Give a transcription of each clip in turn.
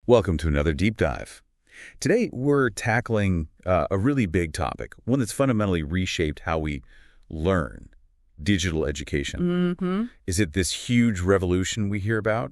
Welcome to another deep dive. Today, we're tackling a really big topic, one that's fundamentally reshaped how we learn: digital education. Is it this huge revolution we hear about?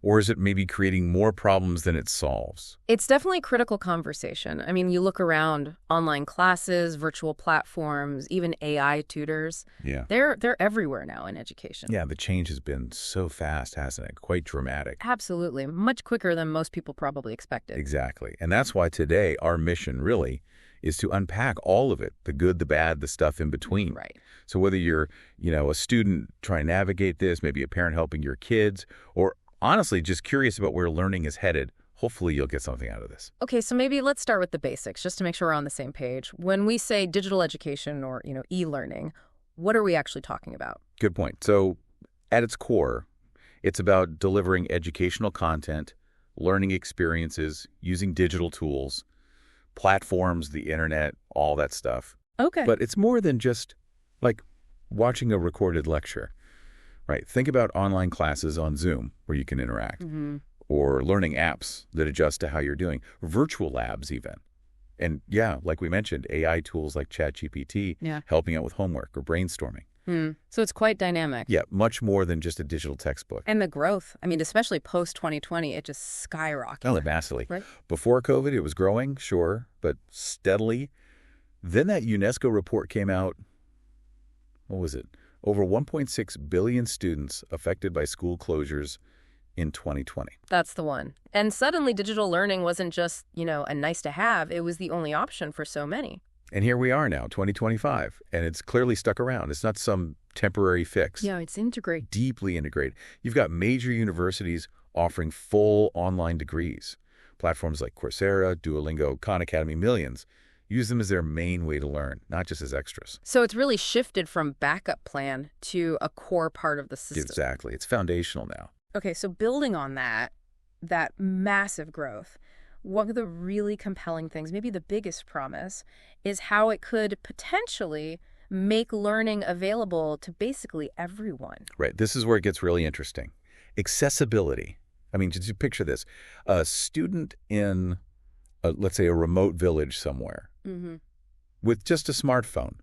Or is it maybe creating more problems than it solves? It's definitely a critical conversation. I mean, you look around, online classes, virtual platforms, even AI tutors. Yeah. They're everywhere now in education. Yeah, the change has been so fast, hasn't it? Quite dramatic. Absolutely. Much quicker than most people probably expected. Exactly. And that's why today our mission really is to unpack all of it, the good, the bad, the stuff in between. Right. So whether you're, a student trying to navigate this, maybe a parent helping your kids, or honestly just curious about where learning is headed, hopefully you'll get something out of this. Okay, so maybe let's start with the basics, just to make sure we're on the same page. When we say digital education or, e-learning, what are we actually talking about? Good point. So at its core, it's about delivering educational content, learning experiences, using digital tools, platforms, the internet, all that stuff. Okay. But it's more than just like watching a recorded lecture, right? Think about online classes on Zoom where you can interact, or learning apps that adjust to how you're doing, virtual labs even. And yeah, like we mentioned, AI tools like ChatGPT helping out with homework or brainstorming. So it's quite dynamic. Yeah, much more than just a digital textbook. And the growth, I mean, especially post-2020, it just skyrocketed. Oh, massively. Right. Before COVID, it was growing, sure, but steadily. Then that UNESCO report came out. What was it? Over 1.6 billion students affected by school closures in 2020. That's the one. And suddenly digital learning wasn't just, a nice to have. It was the only option for so many. And here we are now, 2025, and it's clearly stuck around. It's not some temporary fix. Yeah, it's integrated. Deeply integrated. You've got major universities offering full online degrees. Platforms like Coursera, Duolingo, Khan Academy, millions use them as their main way to learn, not just as extras. So it's really shifted from backup plan to a core part of the system. Exactly. It's foundational now. Okay, so building on that massive growth, one of the really compelling things, maybe the biggest promise, is how it could potentially make learning available to basically everyone. Right. This is where it gets really interesting. Accessibility. I mean, just picture this. A student in, let's say, a remote village somewhere with just a smartphone,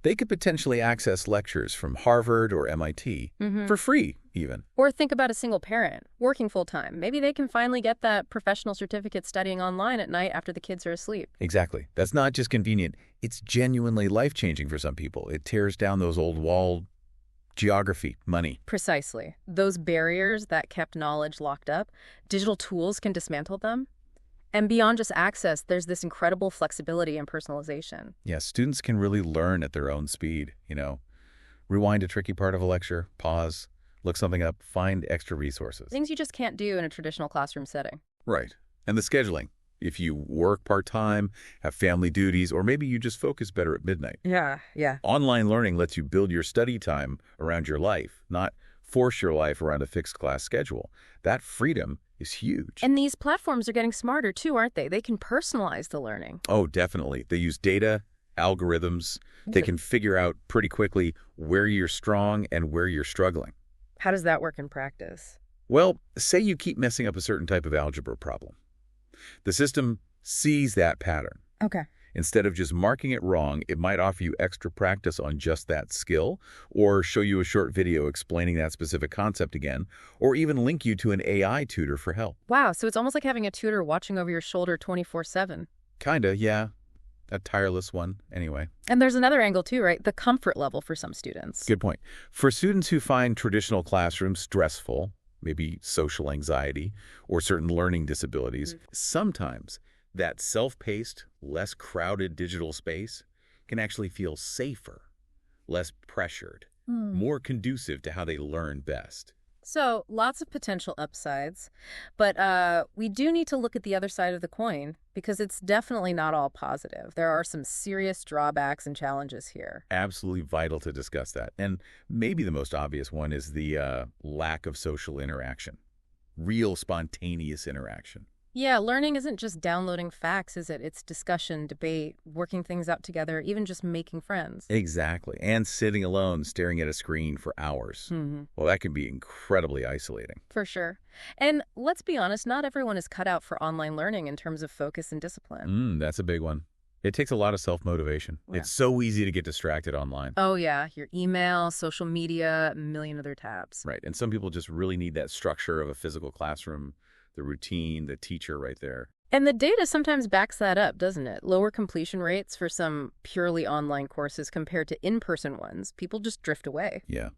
they could potentially access lectures from Harvard or MIT for free, even. Or think about a single parent working full-time. Maybe they can finally get that professional certificate studying online at night after the kids are asleep. Exactly. That's not just convenient. It's genuinely life-changing for some people. It tears down those old wall geography, money. Precisely. Those barriers that kept knowledge locked up, digital tools can dismantle them. And beyond just access, there's this incredible flexibility and personalization. Yeah, students can really learn at their own speed, Rewind a tricky part of a lecture, pause, look something up, find extra resources. Things you just can't do in a traditional classroom setting. Right. And the scheduling. If you work part-time, have family duties, or maybe you just focus better at midnight. Yeah. Online learning lets you build your study time around your life, not force your life around a fixed class schedule. That freedom is huge. And these platforms are getting smarter too, aren't they? They can personalize the learning. Oh, definitely. They use data, algorithms. They can figure out pretty quickly where you're strong and where you're struggling. How does that work in practice? Well, say you keep messing up a certain type of algebra problem. The system sees that pattern. Okay. Instead of just marking it wrong, it might offer you extra practice on just that skill, or show you a short video explaining that specific concept again, or even link you to an AI tutor for help. Wow, so it's almost like having a tutor watching over your shoulder 24/7. Kinda, yeah. A tireless one, anyway. And there's another angle too, right? The comfort level for some students. Good point. For students who find traditional classrooms stressful, maybe social anxiety, or certain learning disabilities, sometimes that self-paced, less crowded digital space can actually feel safer, less pressured, more conducive to how they learn best. So lots of potential upsides, but we do need to look at the other side of the coin because it's definitely not all positive. There are some serious drawbacks and challenges here. Absolutely vital to discuss that. And maybe the most obvious one is the lack of social interaction, real spontaneous interaction. Yeah, learning isn't just downloading facts, is it? It's discussion, debate, working things out together, even just making friends. Exactly. And sitting alone, staring at a screen for hours. Hmm. Well, that can be incredibly isolating. For sure. And let's be honest, not everyone is cut out for online learning in terms of focus and discipline. That's a big one. It takes a lot of self-motivation. Yeah. It's so easy to get distracted online. Oh, yeah, your email, social media, a million other tabs. Right. And some people just really need that structure of a physical classroom, the routine, the teacher right there. And the data sometimes backs that up, doesn't it? Lower completion rates for some purely online courses compared to in-person ones. People just drift away. Yeah.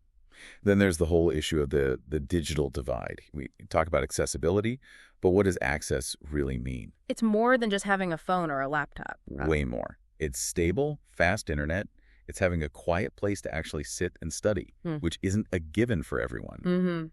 Then there's the whole issue of the digital divide. We talk about accessibility, but what does access really mean? It's more than just having a phone or a laptop. Way more. It's stable, fast internet. It's having a quiet place to actually sit and study, which isn't a given for everyone. Mm-hmm.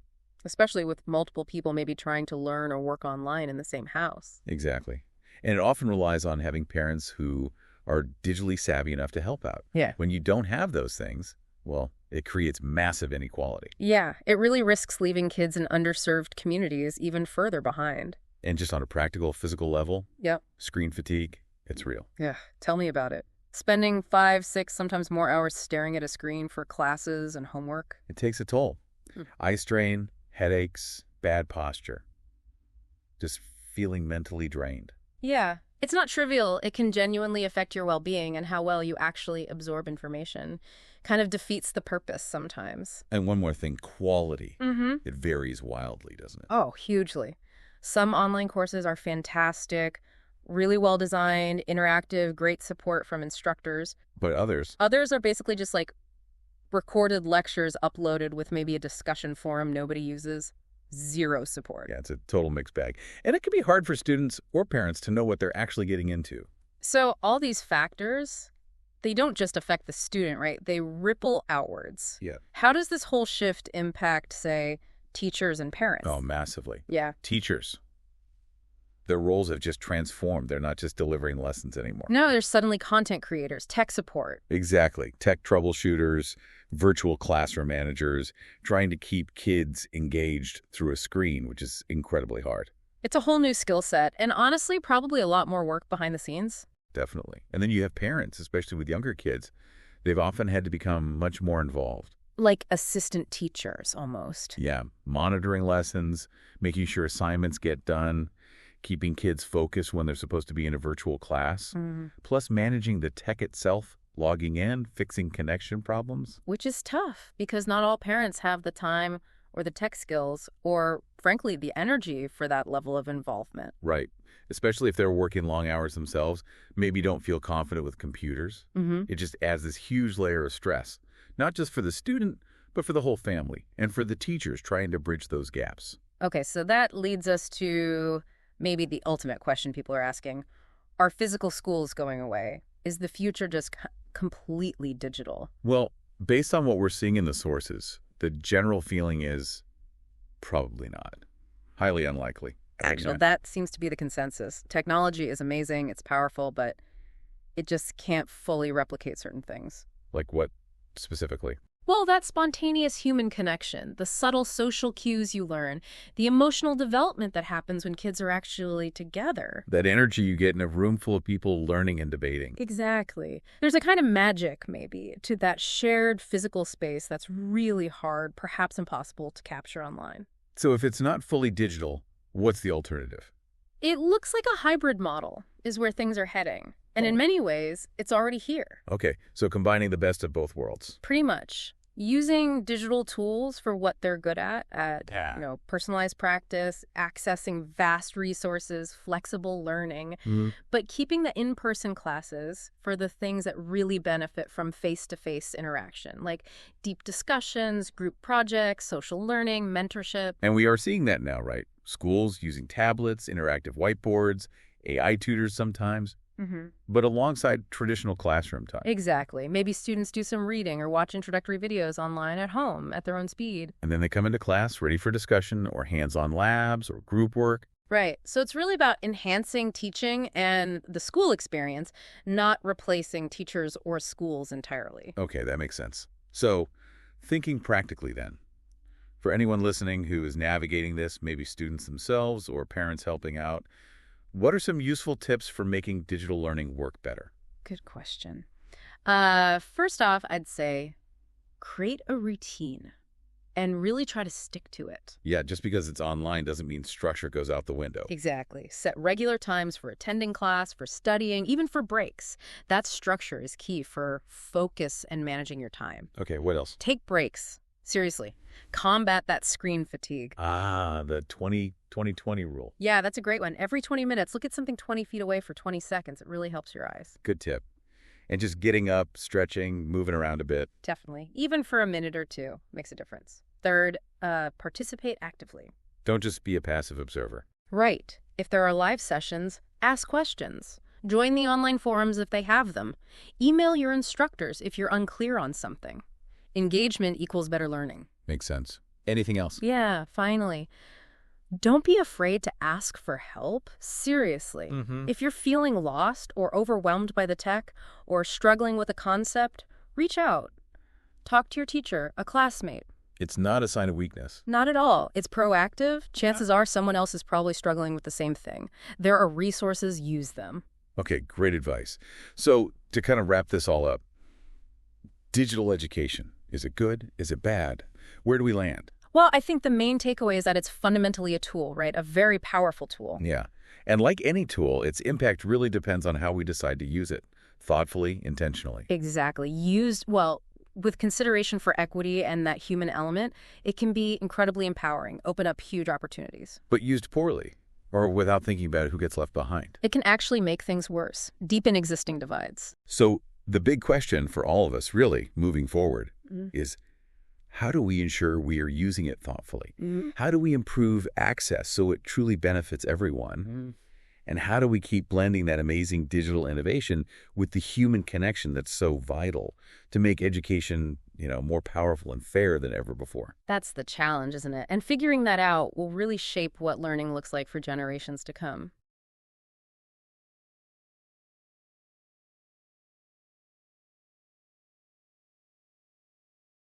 Especially with multiple people maybe trying to learn or work online in the same house. Exactly. And it often relies on having parents who are digitally savvy enough to help out. Yeah. When you don't have those things, well, it creates massive inequality. Yeah, it really risks leaving kids in underserved communities even further behind. And just on a practical, physical level, Yep. screen fatigue, it's real. Yeah, tell me about it. Spending 5, 6, sometimes more hours staring at a screen for classes and homework. It takes a toll. Eye strain, headaches, bad posture. Just feeling mentally drained. Yeah, it's not trivial. It can genuinely affect your well-being and how well you actually absorb information. Kind of defeats the purpose sometimes. And one more thing, quality. Mm-hmm. It varies wildly, doesn't it? Oh, hugely. Some online courses are fantastic, really well-designed, interactive, great support from instructors. But others, Others are basically just like recorded lectures uploaded with maybe a discussion forum nobody uses. Zero support. yeah, it's a total mixed bag. And it can be hard for students or parents to know what they're actually getting into. So all these factors, they don't just affect the student, right? They ripple outwards. Yeah. How does this whole shift impact, say, teachers and parents? Oh, massively. Yeah. Teachers, their roles have just transformed. They're not just delivering lessons anymore. No, there's suddenly content creators, tech support. Exactly. Tech troubleshooters, virtual classroom managers, trying to keep kids engaged through a screen, which is incredibly hard. It's a whole new skill set, and honestly, probably a lot more work behind the scenes. Definitely. And then you have parents, especially with younger kids. They've often had to become much more involved. Like assistant teachers, almost. Yeah, monitoring lessons, making sure assignments get done, keeping kids focused when they're supposed to be in a virtual class, plus managing the tech itself, logging in, fixing connection problems. Which is tough, because not all parents have the time or the tech skills or, frankly, the energy for that level of involvement. Right. Especially if they're working long hours themselves, maybe don't feel confident with computers. It just adds this huge layer of stress, not just for the student, but for the whole family and for the teachers trying to bridge those gaps. Okay, so that leads us to maybe the ultimate question people are asking. Are physical schools going away? Is the future just completely digital? Well, based on what we're seeing in the sources, the general feeling is probably not. Highly unlikely. Actually, that seems to be the consensus. Technology is amazing, it's powerful, but it just can't fully replicate certain things. Like what specifically? Well, that spontaneous human connection, the subtle social cues you learn, the emotional development that happens when kids are actually together. That energy you get in a room full of people learning and debating. Exactly. There's a kind of magic, maybe, to that shared physical space that's really hard, perhaps impossible to capture online. So if it's not fully digital, what's the alternative? It looks like a hybrid model is where things are heading. And in many ways, it's already here. Okay, so combining the best of both worlds. Pretty much. Using digital tools for what they're good at personalized practice, accessing vast resources, flexible learning, but keeping the in-person classes for the things that really benefit from face-to-face interaction, like deep discussions, group projects, social learning, mentorship. And we are seeing that now, right? Schools using tablets, interactive whiteboards, AI tutors sometimes. But alongside traditional classroom time. Exactly. Maybe students do some reading or watch introductory videos online at home at their own speed. And then they come into class ready for discussion or hands-on labs or group work. Right. So it's really about enhancing teaching and the school experience, not replacing teachers or schools entirely. Okay, that makes sense. So thinking practically then, for anyone listening who is navigating this, maybe students themselves or parents helping out, What are some useful tips for making digital learning work better? Good question. First off, I'd say create a routine and really try to stick to it. Yeah, just because it's online doesn't mean structure goes out the window. Exactly. Set regular times for attending class, for studying, even for breaks. That structure is key for focus and managing your time. Okay, what else? Take breaks. Seriously. Combat that screen fatigue. Ah, the 20-20-20 rule. Yeah, that's a great one. Every 20 minutes, look at something 20 feet away for 20 seconds. It really helps your eyes. Good tip. And just getting up, stretching, moving around a bit. Definitely. Even for a minute or two makes a difference. Third, participate actively. Don't just be a passive observer. Right. If there are live sessions, ask questions. Join the online forums if they have them. Email your instructors if you're unclear on something. Engagement equals better learning. Makes sense. Anything else? Yeah, finally. Don't be afraid to ask for help. Seriously. If you're feeling lost or overwhelmed by the tech or struggling with a concept, reach out. Talk to your teacher, a classmate. It's not a sign of weakness. Not at all. It's proactive. Chances are someone else is probably struggling with the same thing. There are resources, use them. Okay, great advice. So to kind of wrap this all up, digital education, is it good? Is it bad? Where do we land? Well, I think the main takeaway is that it's fundamentally a tool, right? A very powerful tool. Yeah. And like any tool, its impact really depends on how we decide to use it, thoughtfully, intentionally. Exactly. Used, well, with consideration for equity and that human element, it can be incredibly empowering, open up huge opportunities. But used poorly, or without thinking about who gets left behind. It can actually make things worse, deepen existing divides. So the big question for all of us, really, moving forward, is how do we ensure we are using it thoughtfully? How do we improve access so it truly benefits everyone? And how do we keep blending that amazing digital innovation with the human connection that's so vital to make education, more powerful and fair than ever before? That's the challenge, isn't it? And figuring that out will really shape what learning looks like for generations to come.